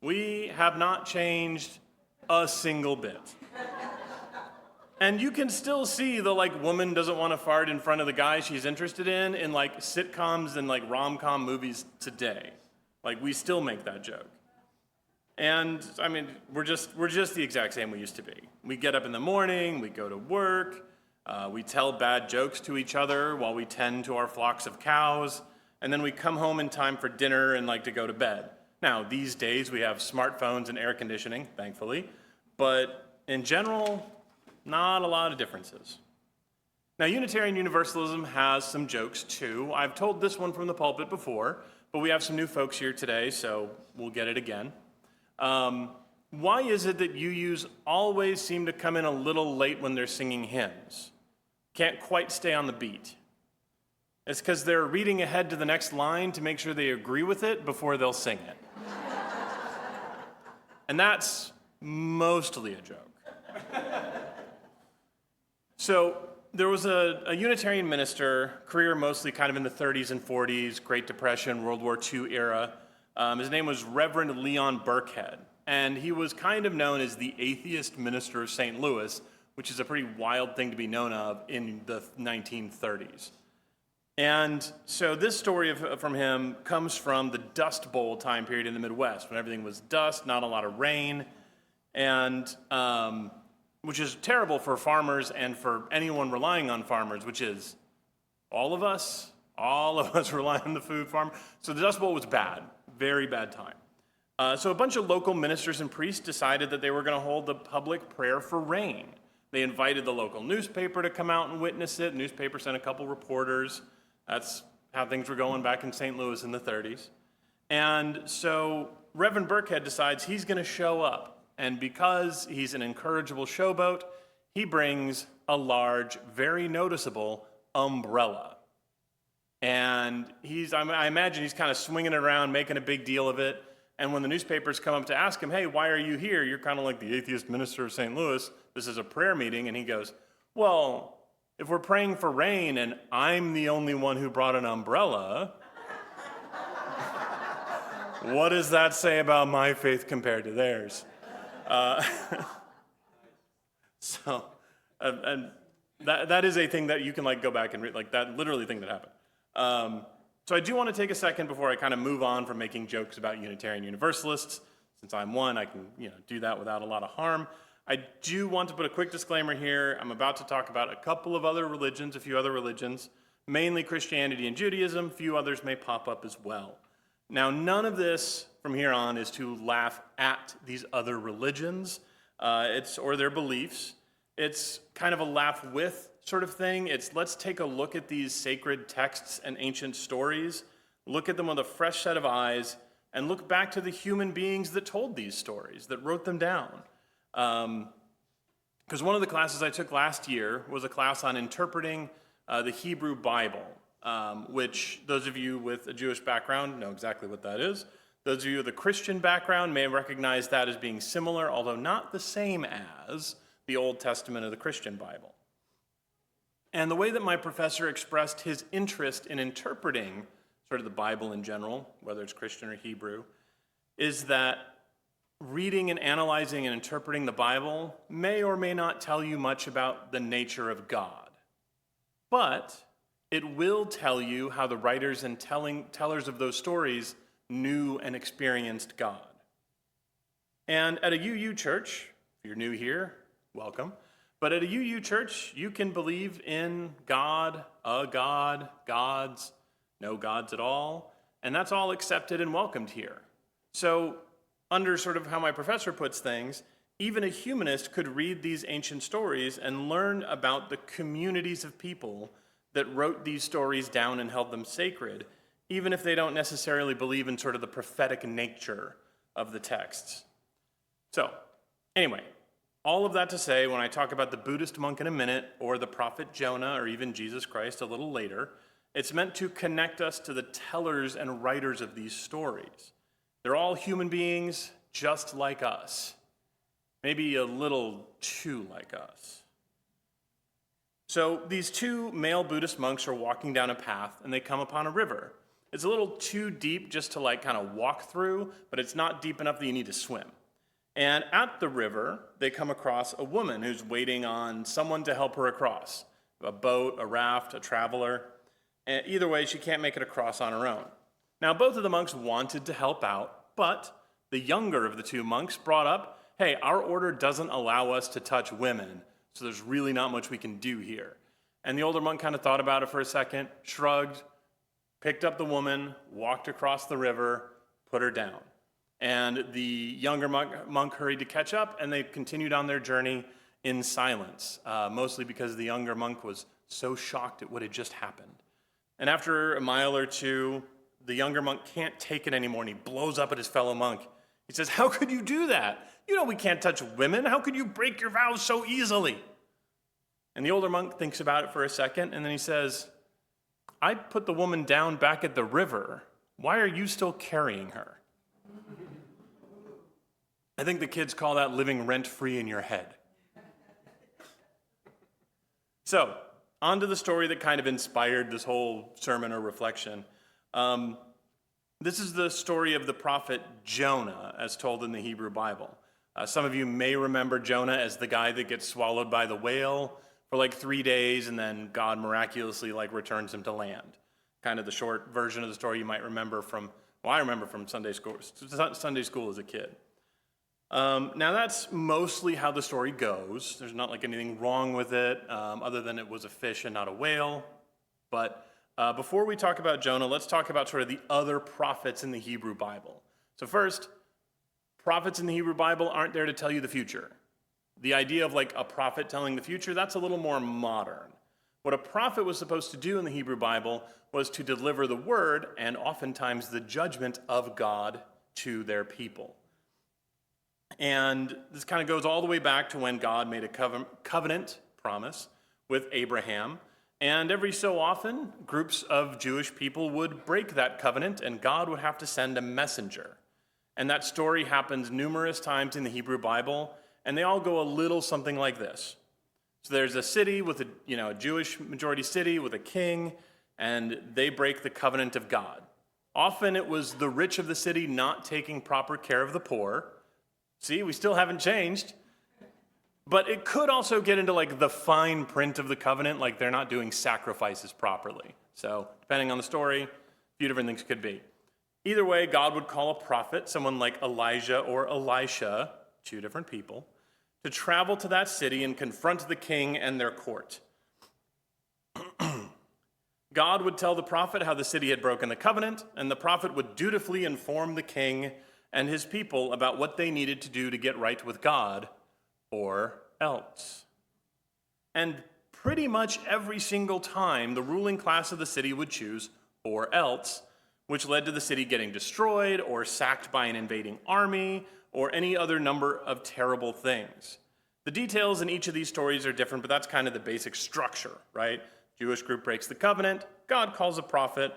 We have not changed a single bit. And you can still see the woman doesn't want to fart in front of the guy she's interested in sitcoms and rom-com movies today. We still make that joke. And I mean, we're just the exact same we used to be. We get up in the morning, we go to work, we tell bad jokes to each other while we tend to our flocks of cows, and then we come home in time for dinner and to go to bed. Now, these days we have smartphones and air conditioning, thankfully, but in general, not a lot of differences. Now, Unitarian Universalism has some jokes too. I've told this one from the pulpit before, but we have some new folks here today, so we'll get it again. Why is it that UUs always seem to come in a little late when they're singing hymns? Can't quite stay on the beat. It's because they're reading ahead to the next line to make sure they agree with it before they'll sing it. And that's mostly a joke. So there was a Unitarian minister, career mostly kind of in the 30s and 40s, Great Depression, World War II era. His name was Reverend Leon Burkhead, and he was kind of known as the atheist minister of St. Louis, which is a pretty wild thing to be known of in the 1930s. And so this story from him comes from the Dust Bowl time period in the Midwest, when everything was dust, not a lot of rain, and which is terrible for farmers and for anyone relying on farmers, which is all of us rely on the food farm. So the Dust Bowl was bad, very bad time. So a bunch of local ministers and priests decided that they were going to hold a public prayer for rain. They invited the local newspaper to come out and witness it. The newspaper sent a couple reporters. That's how things were going back in St. Louis in the 30s. And so Reverend Burkhead decides he's going to show up. And because he's an incorrigible showboat, he brings a large, very noticeable umbrella. And I imagine he's kind of swinging it around, making a big deal of it. And when the newspapers come up to ask him, hey, why are you here? You're kind of like the atheist minister of St. Louis. This is a prayer meeting. And he goes, well, if we're praying for rain and I'm the only one who brought an umbrella, what does that say about my faith compared to theirs? And that is a thing that you can go back and read, that literally thing that happened. So I do want to take a second before I kind of move on from making jokes about Unitarian Universalists. Since I'm one, I can do that without a lot of harm. I do want to put a quick disclaimer here. I'm about to talk about a couple of other religions, a few other religions, mainly Christianity and Judaism. A few others may pop up as well. Now, none of this from here on is to laugh at these other religions or their beliefs. It's kind of a laugh with sort of thing. It's let's take a look at these sacred texts and ancient stories, look at them with a fresh set of eyes, and look back to the human beings that told these stories, that wrote them down. Because one of the classes I took last year was a class on interpreting the Hebrew Bible, which those of you with a Jewish background know exactly what that is. Those of you with a Christian background may recognize that as being similar, although not the same as the Old Testament of the Christian Bible. And the way that my professor expressed his interest in interpreting sort of the Bible in general, whether it's Christian or Hebrew, is that reading and analyzing and interpreting the Bible may or may not tell you much about the nature of God. But it will tell you how the writers and tellers of those stories knew and experienced God. And at a UU church, if you're new here, welcome. But at a UU church, you can believe in God, a God, gods, no gods at all, and that's all accepted and welcomed here. So under sort of how my professor puts things, even a humanist could read these ancient stories and learn about the communities of people that wrote these stories down and held them sacred, even if they don't necessarily believe in sort of the prophetic nature of the texts. So, anyway, all of that to say, when I talk about the Buddhist monk in a minute, or the prophet Jonah, or even Jesus Christ a little later, It's meant to connect us to the tellers and writers of these stories. They're all human beings just like us, maybe a little too like us. So these two male Buddhist monks are walking down a path and they come upon a river. It's a little too deep just to kind of walk through, but it's not deep enough that you need to swim. And at the river, they come across a woman who's waiting on someone to help her across. A boat, a raft, a traveler. And either way, she can't make it across on her own. Now, both of the monks wanted to help out, but the younger of the two monks brought up, hey, our order doesn't allow us to touch women, so there's really not much we can do here. And the older monk kind of thought about it for a second, shrugged, picked up the woman, walked across the river, put her down. And the younger monk hurried to catch up, and they continued on their journey in silence, mostly because the younger monk was so shocked at what had just happened. And after a mile or two, the younger monk can't take it anymore, and he blows up at his fellow monk. He says, "How could you do that? You know we can't touch women. How could you break your vows so easily?" And the older monk thinks about it for a second, and then he says, "I put the woman down back at the river. Why are you still carrying her?" I think the kids call that living rent-free in your head. So, on to the story that kind of inspired this whole sermon or reflection. This is the story of the prophet Jonah, as told in the Hebrew Bible. Some of you may remember Jonah as the guy that gets swallowed by the whale for 3 days, and then God miraculously returns him to land. Kind of the short version of the story you might remember from, I remember from Sunday school as a kid. Now that's mostly how the story goes. There's not anything wrong with it, other than it was a fish and not a whale. But before we talk about Jonah, let's talk about sort of the other prophets in the Hebrew Bible. So first, prophets in the Hebrew Bible aren't there to tell you the future. The idea of a prophet telling the future, that's a little more modern. What a prophet was supposed to do in the Hebrew Bible was to deliver the word and oftentimes the judgment of God to their people. And this kind of goes all the way back to when God made a covenant promise with Abraham. And every so often, groups of Jewish people would break that covenant, and God would have to send a messenger. And that story happens numerous times in the Hebrew Bible, and they all go a little something like this. So there's a city with a Jewish majority city with a king, and they break the covenant of God. Often it was the rich of the city not taking proper care of the poor. See, we still haven't changed. But it could also get into the fine print of the covenant, they're not doing sacrifices properly. So depending on the story, a few different things could be. Either way, God would call a prophet, someone like Elijah or Elisha, two different people, to travel to that city and confront the king and their court. God would tell the prophet how the city had broken the covenant, and the prophet would dutifully inform the king and his people about what they needed to do to get right with God, or else. And pretty much every single time, the ruling class of the city would choose or else, which led to the city getting destroyed or sacked by an invading army or any other number of terrible things. The details in each of these stories are different, but that's kind of the basic structure, right? Jewish group breaks the covenant, God calls a prophet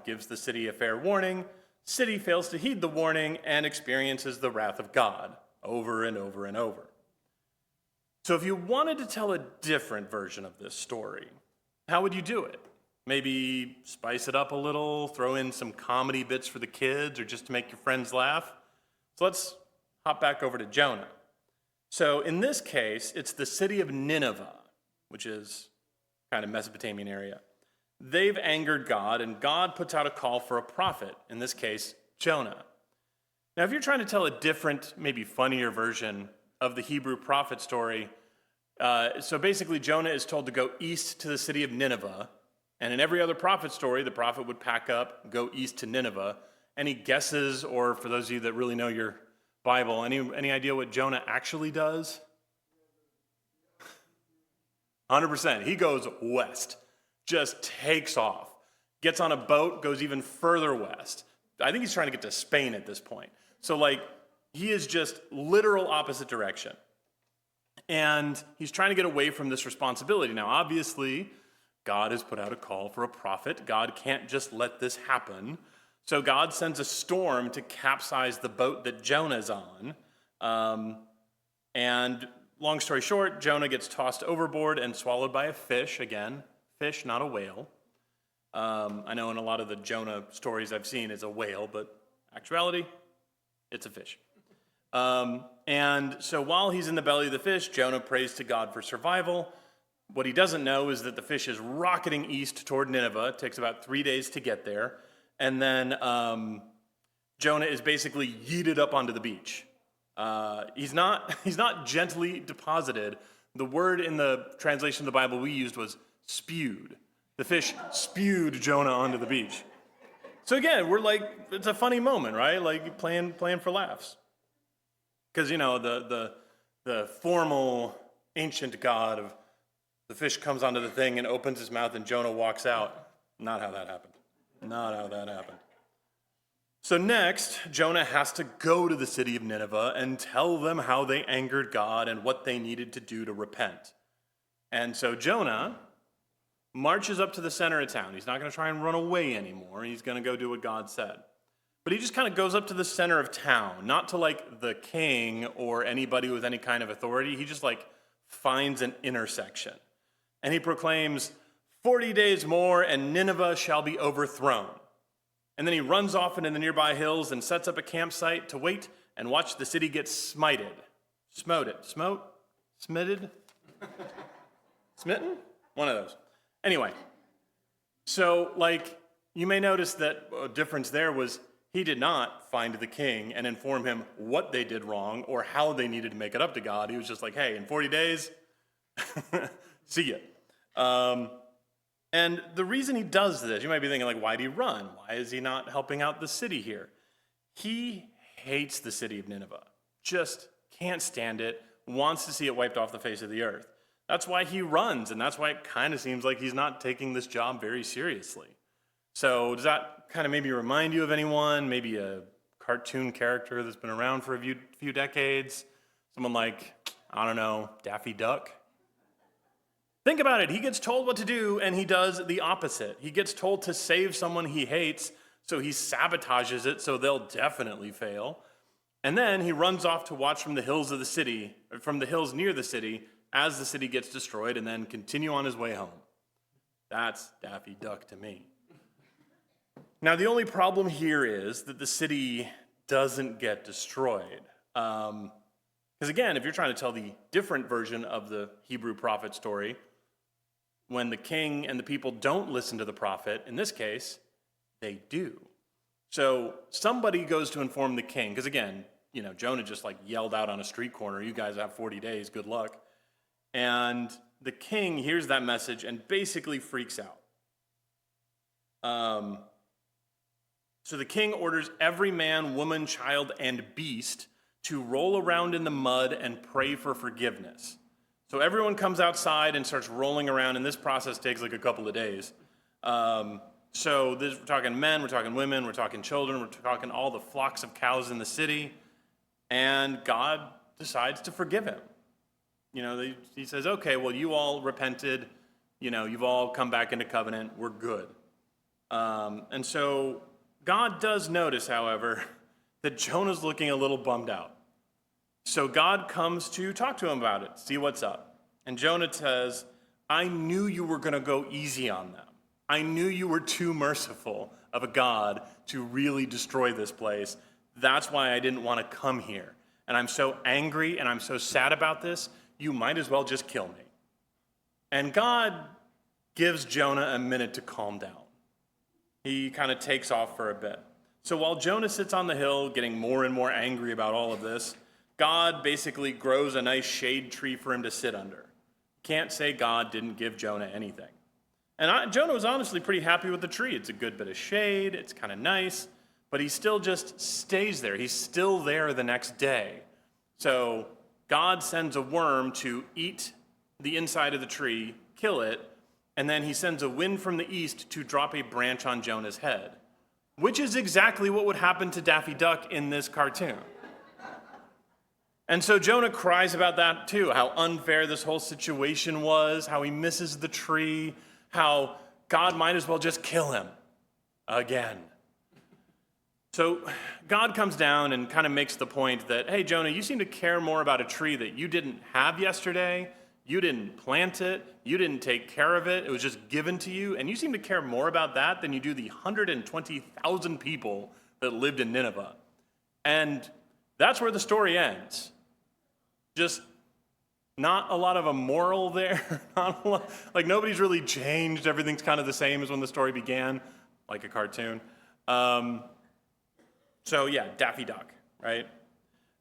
gives the city a fair warning, city fails to heed the warning and experiences the wrath of God over and over and over. So if you wanted to tell a different version of this story, how would you do it? Maybe spice it up a little, throw in some comedy bits for the kids or just to make your friends laugh? So let's hop back over to Jonah. So in this case, it's the city of Nineveh, which is kind of Mesopotamian area. They've angered God, and God puts out a call for a prophet, in this case, Jonah. Now, if you're trying to tell a different, maybe funnier version of the Hebrew prophet story, so basically Jonah is told to go east to the city of Nineveh, and in every other prophet story, the prophet would pack up, go east to Nineveh. Any guesses, or for those of you that really know your Bible, any idea what Jonah actually does? 100%. He goes west. Just takes off, gets on a boat, goes even further west. I think he's trying to get to Spain at this point. So he is just literal opposite direction. And he's trying to get away from this responsibility. Now, obviously, God has put out a call for a prophet. God can't just let this happen. So God sends a storm to capsize the boat that Jonah's on. And long story short, Jonah gets tossed overboard and swallowed by a fish. Again, fish, not a whale. I know in a lot of the Jonah stories I've seen, it's a whale, but actuality, it's a fish. And so while he's in the belly of the fish, Jonah prays to God for survival. What he doesn't know is that the fish is rocketing east toward Nineveh. It takes about 3 days to get there. And then Jonah is basically yeeted up onto the beach. He's not gently deposited. The word in the translation of the Bible we used was spewed. The fish spewed Jonah onto the beach. So again, we're like, it's a funny moment, right? Like playing for laughs. Because, you know, the formal ancient God of the fish comes onto the thing and opens his mouth and Jonah walks out. Not how that happened. Not how that happened. So next, Jonah has to go to the city of Nineveh and tell them how they angered God and what they needed to do to repent. And so Jonah marches up to the center of town. He's not going to try and run away anymore. He's going to go do what God said. But he just kind of goes up to the center of town, not to like the king or anybody with any kind of authority. He just like finds an intersection. And he proclaims, 40 days more and Nineveh shall be overthrown. And then he runs off into the nearby hills and sets up a campsite to wait and watch the city get smited. Smitted? Smitten? One of those. Anyway, so like you may notice that a difference there was he did not find the king and inform him what they did wrong or how they needed to make it up to God. He was just like, hey, in 40 days, see ya. And the reason he does this, you might be thinking, like, why did he run? Why is he not helping out the city here? He hates the city of Nineveh, just can't stand it, wants to see it wiped off the face of the earth. That's why he runs, and that's why it kind of seems like he's not taking this job very seriously. So does that kind of maybe remind you of anyone, maybe a cartoon character that's been around for a few decades? Someone like, I don't know, Daffy Duck? Think about it. He gets told what to do, and he does the opposite. He gets told to save someone he hates, so he sabotages it so they'll definitely fail. And then he runs off to watch from the hills of the city, or from the hills near the city, as the city gets destroyed, and then continue on his way home. That's Daffy Duck to me. Now, the only problem here is that the city doesn't get destroyed. Because again, if you're trying to tell the different version of the Hebrew prophet story, when the king and the people don't listen to the prophet, in this case, they do. So somebody goes to inform the king, because again, you know, Jonah just like yelled out on a street corner, you guys have 40 days, good luck. And the king hears that message and basically freaks out. So the king orders every man, woman, child, and beast to roll around in the mud and pray for forgiveness. So everyone comes outside and starts rolling around, and this process takes like a couple of days. We're talking men, we're talking women, we're talking children, we're talking all the flocks of cows in the city, and God decides to forgive him. You know, he says, okay, well, you all repented, you know, you've all come back into covenant, we're good. And so God does notice, however, that Jonah's looking a little bummed out. So God comes to talk to him about it, see what's up. And Jonah says, I knew you were going to go easy on them. I knew you were too merciful of a God to really destroy this place. That's why I didn't want to come here. And I'm so angry and I'm so sad about this, you might as well just kill me. And God gives Jonah a minute to calm down. He kind of takes off for a bit. So while Jonah sits on the hill getting more and more angry about all of this, God basically grows a nice shade tree for him to sit under. Can't say God didn't give Jonah anything. And Jonah was honestly pretty happy with the tree. It's a good bit of shade, it's kind of nice, but he still just stays there. He's still there the next day. So God sends a worm to eat the inside of the tree, kill it, and then he sends a wind from the east to drop a branch on Jonah's head, which is exactly what would happen to Daffy Duck in this cartoon. And so Jonah cries about that too, how unfair this whole situation was, how he misses the tree, how God might as well just kill him again. So God comes down and kind of makes the point that, hey, Jonah, you seem to care more about a tree that you didn't have yesterday. You didn't plant it. You didn't take care of it. It was just given to you. And you seem to care more about that than you do the 120,000 people that lived in Nineveh. And that's where the story ends. Just not a lot of a moral there. Not a lot, like nobody's really changed. Everything's kind of the same as when the story began, like a cartoon. So yeah, Daffy Duck, right?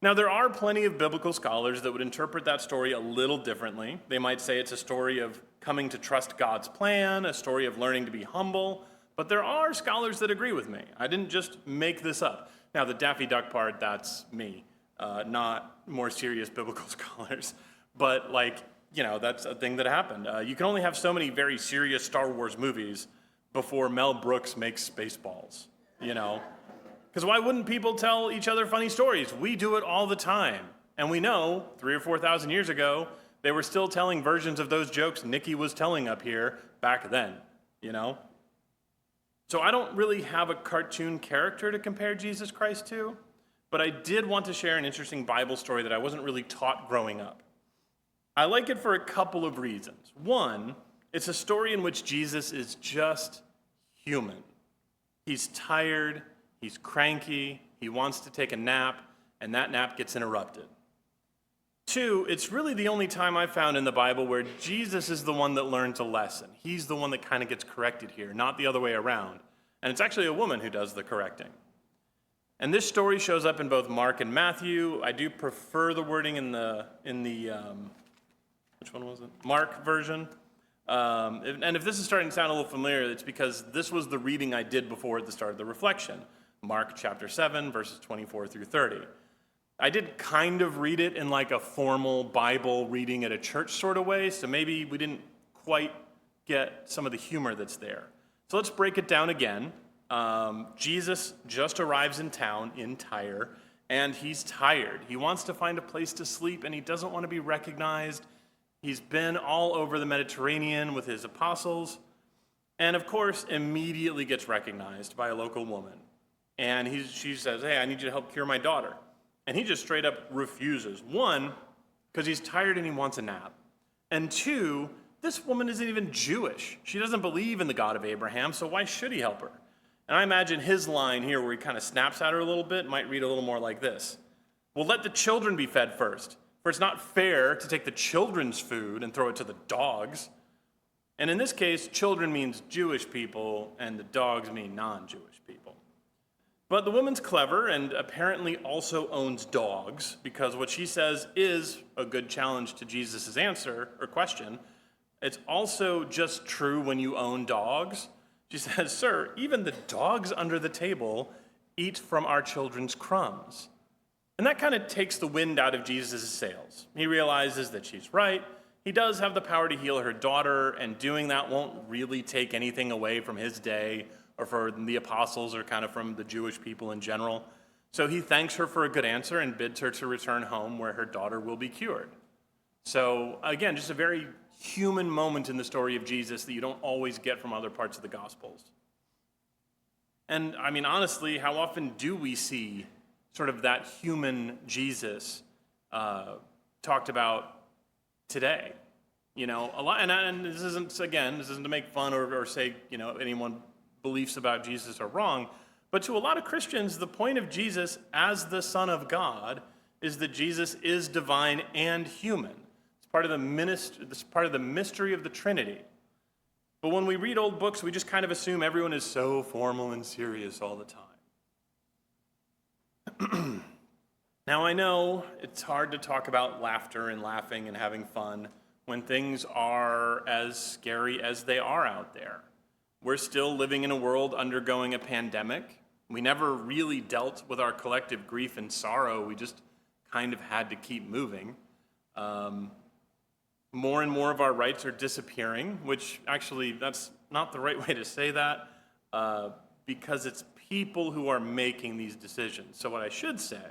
Now there are plenty of biblical scholars that would interpret that story a little differently. They might say it's a story of coming to trust God's plan, a story of learning to be humble, but there are scholars that agree with me. I didn't just make this up. Now the Daffy Duck part, that's me, not more serious biblical scholars. But that's a thing that happened. You can only have so many very serious Star Wars movies before Mel Brooks makes Spaceballs, Because why wouldn't people tell each other funny stories? We do it all the time. And we know 3,000 or 4,000 years ago, they were still telling versions of those jokes Nikki was telling up here back then, So I don't really have a cartoon character to compare Jesus Christ to, but I did want to share an interesting Bible story that I wasn't really taught growing up. I like it for a couple of reasons. One, it's a story in which Jesus is just human. He's tired, he's cranky, he wants to take a nap, and that nap gets interrupted. Two, it's really the only time I've found in the Bible where Jesus is the one that learns a lesson. He's the one that kind of gets corrected here, not the other way around. And it's actually a woman who does the correcting. And this story shows up in both Mark and Matthew. I do prefer the wording in the which one was it? Mark version. And if this is starting to sound a little familiar, it's because this was the reading I did before at the start of the reflection. Mark chapter 7, verses 24 through 30. I did kind of read it in like a formal Bible reading at a church sort of way, so maybe we didn't quite get some of the humor that's there. So let's break it down again. Jesus just arrives in town in Tyre, and he's tired. He wants to find a place to sleep, and he doesn't want to be recognized. He's been all over the Mediterranean with his apostles, and of course, immediately gets recognized by a local woman. And she says, hey, I need you to help cure my daughter. And he just straight up refuses. One, because he's tired and he wants a nap. And two, this woman isn't even Jewish. She doesn't believe in the God of Abraham, so why should he help her? And I imagine his line here, where he kind of snaps at her a little bit, might read a little more like this. Well, let the children be fed first, for it's not fair to take the children's food and throw it to the dogs. And in this case, children means Jewish people, and the dogs mean non-Jewish people. But the woman's clever and apparently also owns dogs, because what she says is a good challenge to Jesus' answer or question. It's also just true when you own dogs. She says, sir, even the dogs under the table eat from our children's crumbs. And that kind of takes the wind out of Jesus' sails. He realizes that she's right. He does have the power to heal her daughter, and doing that won't really take anything away from his day or for the apostles or kind of from the Jewish people in general. So he thanks her for a good answer and bids her to return home where her daughter will be cured. So again, just a very human moment in the story of Jesus that you don't always get from other parts of the Gospels. And I mean, honestly, how often do we see sort of that human Jesus talked about today? A lot, and this isn't to make fun or say, anyone beliefs about Jesus are wrong, but to a lot of Christians, the point of Jesus as the Son of God is that Jesus is divine and human. It's part of the mystery of the Trinity. But when we read old books, we just kind of assume everyone is so formal and serious all the time. Now, I know it's hard to talk about laughter and laughing and having fun when things are as scary as they are out there. We're still living in a world undergoing a pandemic. We never really dealt with our collective grief and sorrow. We just kind of had to keep moving. More and more of our rights are disappearing, which actually, that's not the right way to say that, because it's people who are making these decisions. So what I should say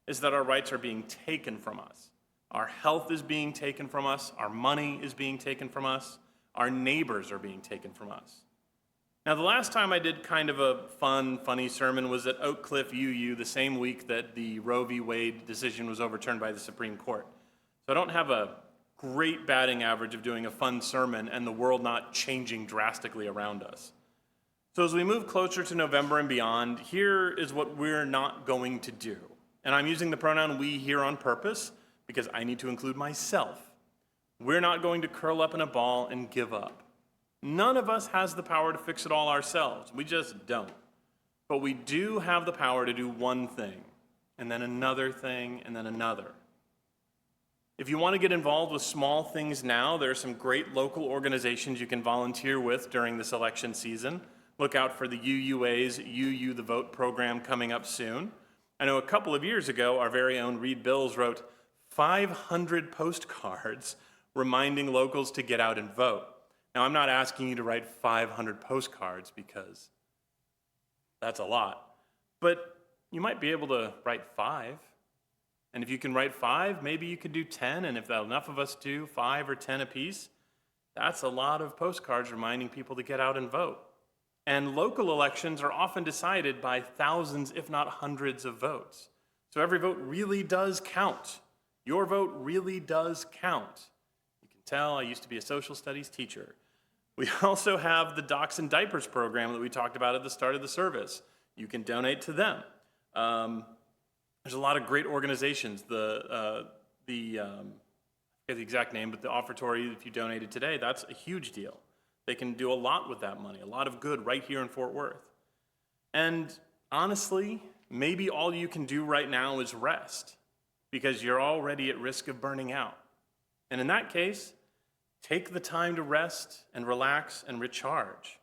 is that our rights are being taken from us. Our health is being taken from us. Our money is being taken from us. Our neighbors are being taken from us. Now, the last time I did kind of a funny sermon was at Oak Cliff UU, the same week that the Roe v. Wade decision was overturned by the Supreme Court. So I don't have a great batting average of doing a fun sermon and the world not changing drastically around us. So as we move closer to November and beyond, here is what we're not going to do. And I'm using the pronoun we here on purpose because I need to include myself. We're not going to curl up in a ball and give up. None of us has the power to fix it all ourselves. We just don't. But we do have the power to do one thing, and then another thing, and then another. If you want to get involved with small things now, there are some great local organizations you can volunteer with during this election season. Look out for the UUA's UU the Vote program coming up soon. I know a couple of years ago, our very own Reed Bills wrote 500 postcards reminding locals to get out and vote. Now, I'm not asking you to write 500 postcards because that's a lot, but you might be able to write 5. And if you can write 5, maybe you could do 10, and if enough of us do 5 or 10 apiece, that's a lot of postcards reminding people to get out and vote. And local elections are often decided by thousands, if not hundreds of votes. So every vote really does count. Your vote really does count. You can tell I used to be a social studies teacher. We also have the Docs and Diapers program that we talked about at the start of the service. You can donate to them. There's a lot of great organizations. I forget the exact name, but the offertory, if you donated today, that's a huge deal. They can do a lot with that money, a lot of good right here in Fort Worth. And honestly, maybe all you can do right now is rest because you're already at risk of burning out. And in that case, take the time to rest and relax and recharge.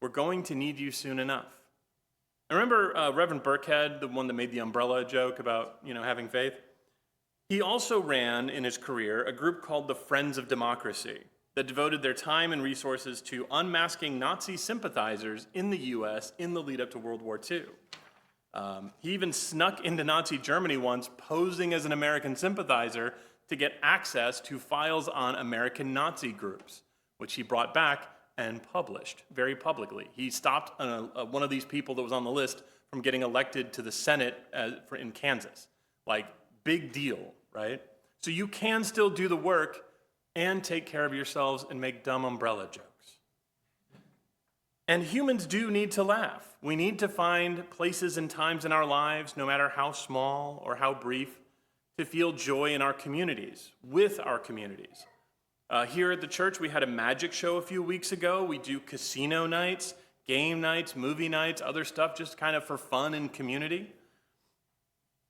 We're going to need you soon enough. I remember Reverend Burkhead, the one that made the umbrella joke about, having faith. He also ran in his career a group called the Friends of Democracy that devoted their time and resources to unmasking Nazi sympathizers in the U.S. in the lead up to World War II. He even snuck into Nazi Germany once, posing as an American sympathizer to get access to files on American Nazi groups, which he brought back and published very publicly. He stopped one of these people that was on the list from getting elected to the Senate in Kansas. Like, big deal, right? So you can still do the work and take care of yourselves and make dumb umbrella jokes. And humans do need to laugh. We need to find places and times in our lives, no matter how small or how brief, to feel joy in our communities, with our communities. Here at the church, we had a magic show a few weeks ago. We do casino nights, game nights, movie nights, other stuff just kind of for fun and community.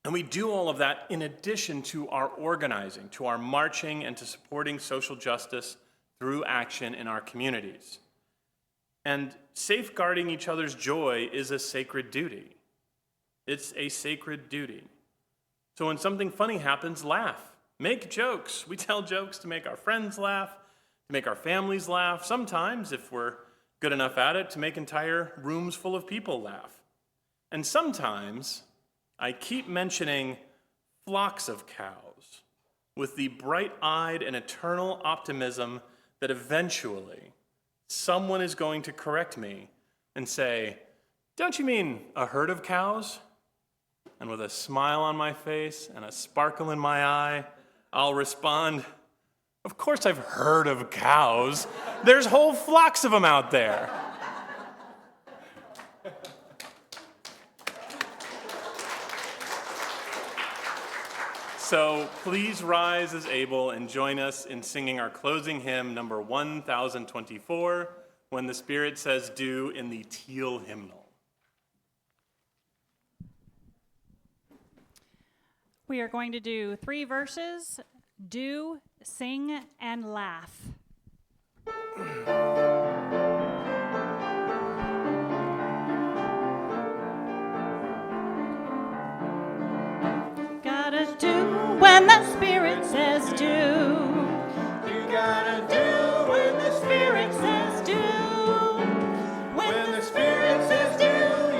And we do all of that in addition to our organizing, to our marching, and to supporting social justice through action in our communities. And safeguarding each other's joy is a sacred duty. It's a sacred duty. So when something funny happens, laugh. Make jokes. We tell jokes to make our friends laugh, to make our families laugh. Sometimes, if we're good enough at it, to make entire rooms full of people laugh. And sometimes, I keep mentioning flocks of cows with the bright-eyed and eternal optimism that eventually someone is going to correct me and say, "Don't you mean a herd of cows?" And with a smile on my face and a sparkle in my eye, I'll respond, "Of course I've heard of cows. There's whole flocks of them out there." So please rise as able and join us in singing our closing hymn, number 1024, When the Spirit Says Do, in the Teal hymnal. We are going to do 3 verses: do, sing, and laugh. Gotta do when the Spirit says do. You gotta do when the Spirit says do. When the Spirit says do,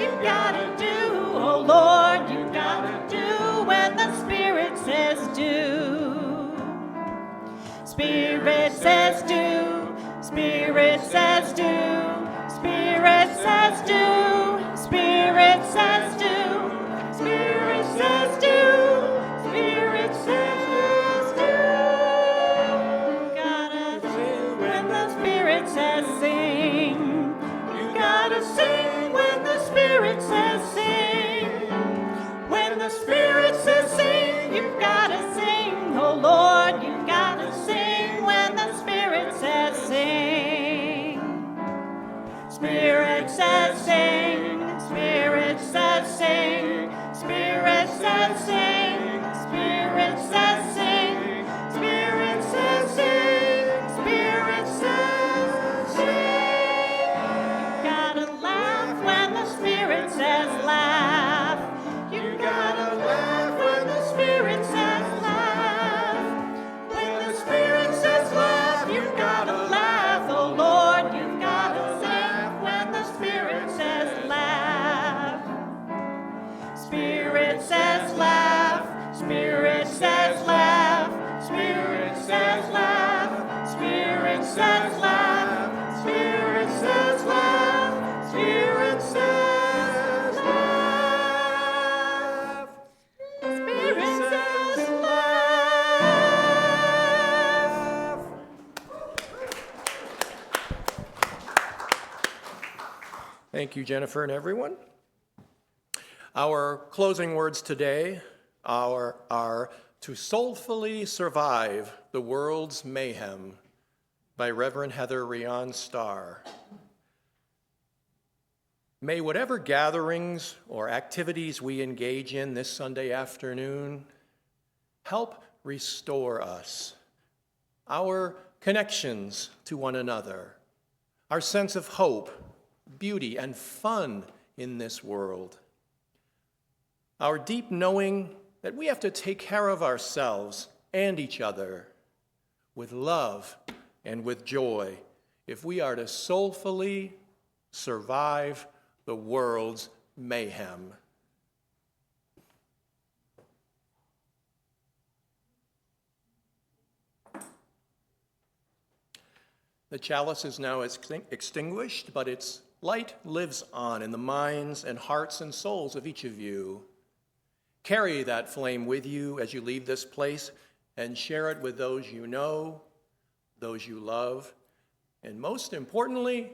you gotta do. Oh Lord, you gotta do when the Spirit says do. Spirit says do. Spirit says do. Spirit says do. Spirit says do. Spirit says do. Spirit says do. Gotta sing when the Spirit says sing. You gotta sing when the Spirit says sing. When the Spirit says sing, you've gotta sing. Oh Lord, you've gotta sing when the Spirit says sing. Spirit says sing. Spirit says sing. Spirit says sing. Spirit says sing. Spirit says sing. Spirit says sing. You gotta laugh when the Spirit says laugh. You gotta laugh when the Spirit says laugh. When the Spirit says laugh, you gotta laugh. Oh Lord, you've gotta sing when the Spirit says laugh. Spirit says laugh. Spirit says laugh. Spirit says laugh. Spirit says laugh. Spirit says laugh. Spirit says laugh. Spirit says laugh. Thank you, Jennifer and everyone. Our closing words today are To Soulfully Survive the World's Mayhem by Reverend Heather Rion Starr. May whatever gatherings or activities we engage in this Sunday afternoon help restore us, our connections to one another, our sense of hope, beauty, and fun in this world, our deep knowing that we have to take care of ourselves and each other with love and with joy if we are to soulfully survive the world's mayhem. The chalice is now extinguished, but its light lives on in the minds and hearts and souls of each of you. Carry that flame with you as you leave this place and share it with those you know, those you love, and most importantly,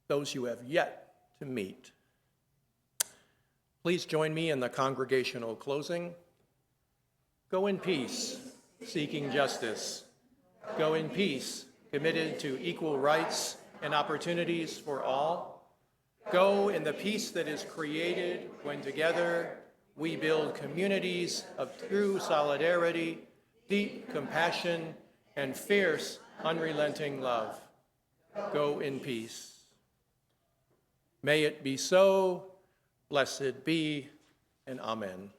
those you have yet to meet. Please join me in the congregational closing. Go in peace, seeking justice. Go in peace, committed to equal rights and opportunities for all. Go in the peace that is created when together we build communities of true solidarity, deep compassion, and fierce, unrelenting love. Go in peace. May it be so, blessed be, and amen.